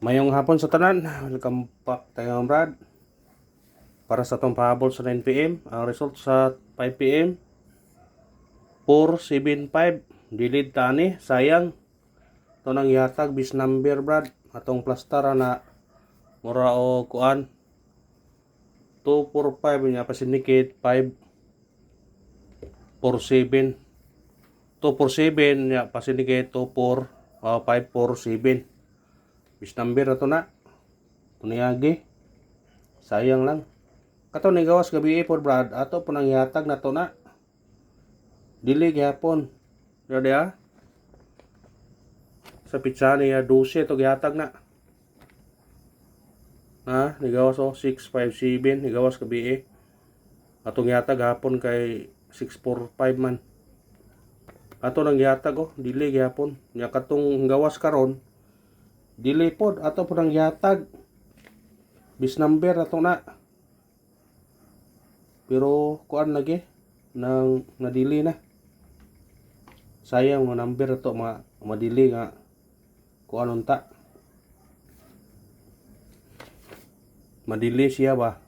Mayong hapon sa tanan, welcome back tayo Brad. Para sa itong pahabol sa 9pm, ang result sa 5pm, 475, dilid tani, sayang. Ito nang yatag, bis number Brad, atong plastara na mura o kuan, 245, niya pasinikit, 547, 247, niya pasinikit, 547. Bis number na ito na, tuniyagi, sayang lang. Kato ni gawas gabi po Brad, ato po nang yatag na to na. Dili gyapon. Dia sa pizza niya 12 to gyatag na. Ha, ni gawas 657 ni gawas gabi atong yatag hapon kay 645 man. Ato nang yatag dili gyapon. Nya katong gawas karon dili pod ato po nang yatag. Bis number ato na. Pero kuan lagi nang nadili na. Sayang nga number to madili nga kuan unta. Madili siya ba?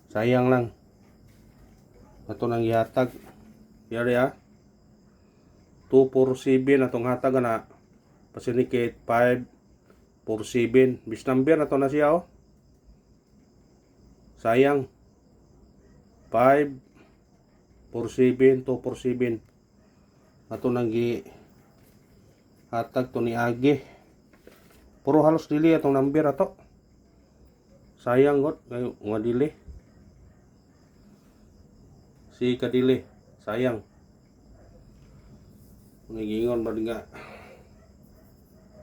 Sayang lang. Ato nang ihatag. Yari 247 atong hatag na pasinikit 547. Bis number ato na siya Sayang. 547 247. Ato nang gi hatag to ni Agi. Puro halos dili atong number ato. Sayang god kay dili. Si kadili, sayang. Nagingon ba nga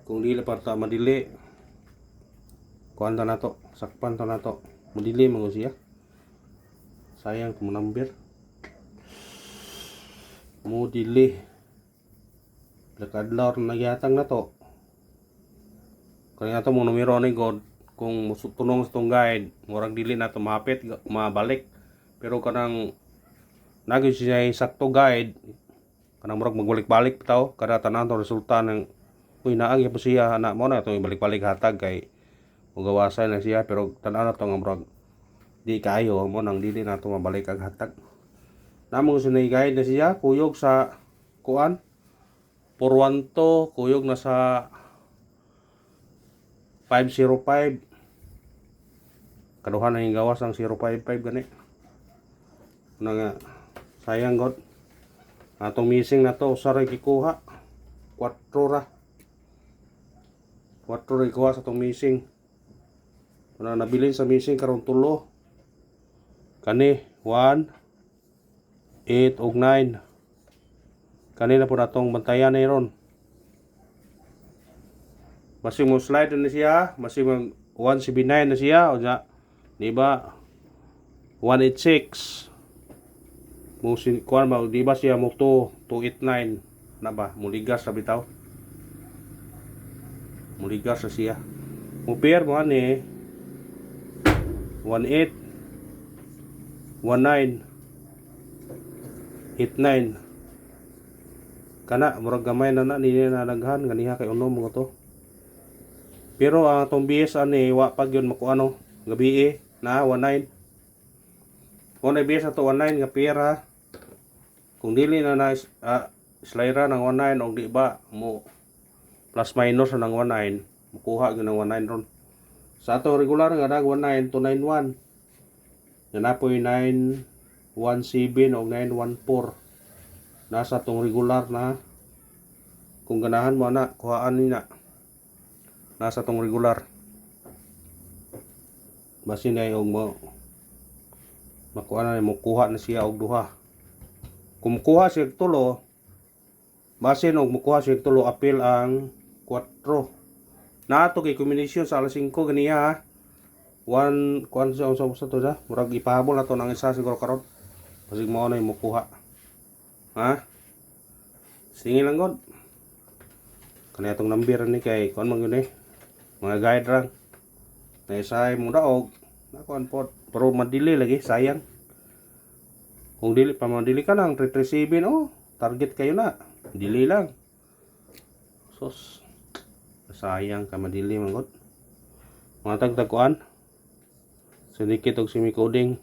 kung dili pa ta madili. Kuan ta nato, sakpan ta nato. Madili man siya. Sayang kung number. Mo dili. Lakadlor na yatang na to. Kaya nato mo numero ni God kung tunong sa tong guide, murag dili na to mapit mabalik. Pero kanang naging siya sakto guide, kanang murag magbalik-balik bitaw kada tanan to resulta ng naag po siya na mo na to ibalik-balik hatag kay ugawasan na siya pero tanan na to nga murag di kayo mo nang dili na to mabalik ag hatag. Namong sinay guide na siya kuyog sa kuan 412 kuyog na sa 505 kaduhan na yung gawas ng 055 gani na nga sayang god atong missing na to usaray kikuha 4 ra 4 ra kuha sa atong missing na nabilin sa missing karon tulo kani 1 8 ug 9 kanina po natong bantayan na ron. Masing mo slide na siya, masing mo 179 na siya, o na, di ba? 186. Mo kuan ba, di ba siya mo 289 na ba? Muligas sa bitaw. Muligas sa siya. Mo pair mo ani 18 19 89 kana murag gamay na nini na daghan ganiha kay unom mo to. Pero ang atong BS ani wa pag yun makuano gabi na 19. Kung na BS ato 19 nga pera kung dili na slayra ng 19 og di ba mo plus minus ng 19 makuha gyud ng 19 ron. Sa ato regular nga dag 19 291. Yan na po 917 o 914. Nasa tong regular na kung ganahan mo na kuhaan ni na nasa tong regular basin na yung makuha na mo kuha na siya og duha kung kuha siya tulo basin og mukuha siya tulo apil ang 4 nato kay combination sa alas 5 ganiya 1 kuan sa to da murag ipahabol na to nang isa siguro karon basig mo na yung mukuha ha singi lang god kani atong number ni kay kuan man gyud mga guide rang na isay mo daog na kuan pod pero madili lagi sayang kung dili pa madili ka lang 337 target kayo na dili lang sos sayang ka madili man gud. Mga tagkuan. Sinikit og semi-coding.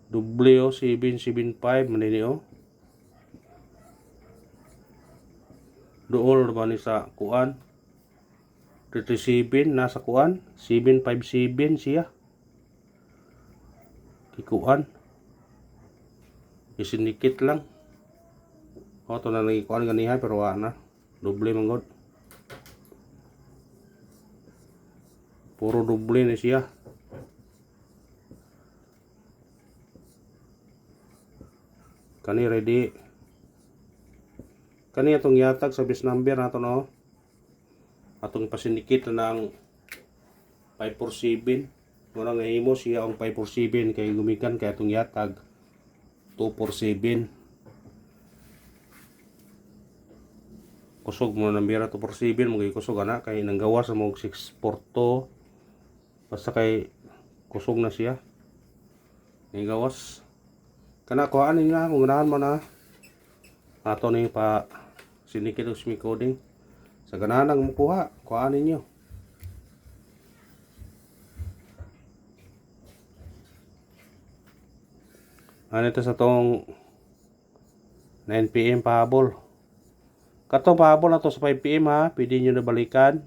W775 man ini oh. Duol ba ni sa kuan? 37 nasa kuan, 757 siya. Kikuan. Isinikit lang. O to na lagi kuan ganiha pero wa na. Doble man gud. Puro doble ni siya. Kani ready. Kani atong yatag sa base number nato no. Atong pasinikit na ng 547. Muna nga himo siya ang 547 kay gumikan kay atong yatag 247. Kusog mo nang bira 247 mo kusog ana kay nang gawas mo 642. Basta kay kusog na siya. Ni gawas. Kana kuhaan nila kung ganahan mo na. Ato ni pa sinikit og semi-coding. Sa ganahan ang mukuha, kuhaan ninyo. Ano ito sa tong 9 PM pahabol. Katong pahabol na to sa 5 PM ha, pwede nyo na balikan.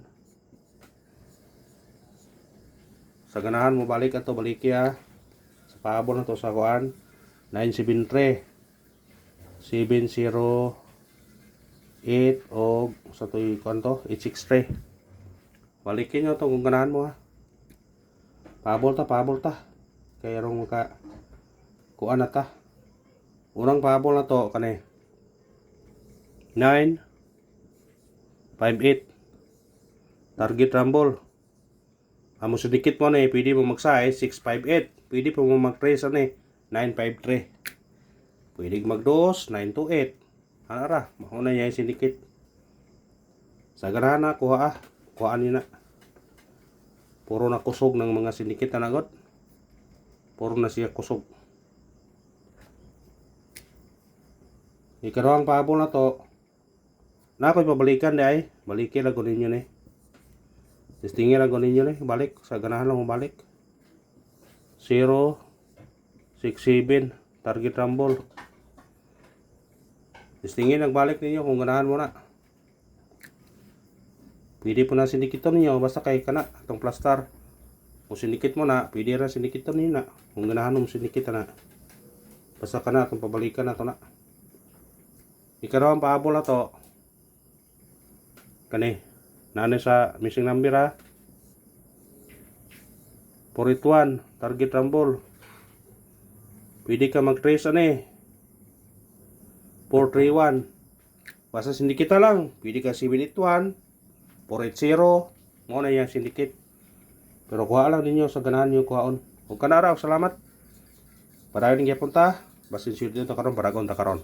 Sa ganahan mo balik ato, baliki ha. Sa pahabol na to sa kuhaan, 973 708 o sa to'y kanto 863. Balikin nyo to kung ganahan mo ha. Pahabol ta kaya rong ka kuan na ta. Unang pahabol na to kani 958 target rumble. Amo sedikit mo na pwede mo mag-size 658. Pwede po mo mag-trace ani 953. Pwede mag-dos 928. Ara, mauna niya yung sinikit. Sa ganahan na kuha kuhaan niyo na. Puro na kusog ng mga sinikit na nagot. Puro na siya kusog. Ikarawang pahabol na to. Na ako'y pabalikan di ay. Balikin lang ko ninyo ni. Testingin lang ko ninyo ni. Balik. Sa ganahan lang mo balik. 067 target rumble. Testingin lang balik ninyo kung ganahan mo na. Pwede po na sinikiton ninyo. Basta kay kana. Itong plastar. Kung sinikit mo na. Pwede rin sinikiton ninyo na. Kung ganahan mo sinikit na. Basta kana. Itong pabalikan na ito na. Ikarawang pahabol na to. Kani. Nani sa missing number ha. 481 target rumble. Pwede ka mag-trace ani. 431. Basta sindikita lang. Pwede ka 781. 480. Mo na yung sindikit. Pero kuha lang ninyo sa ganahan nyo kuhaon. Huwag ka na raw. Salamat. Parayon nga punta. Basin siyo dito karon. Paragon ta karon.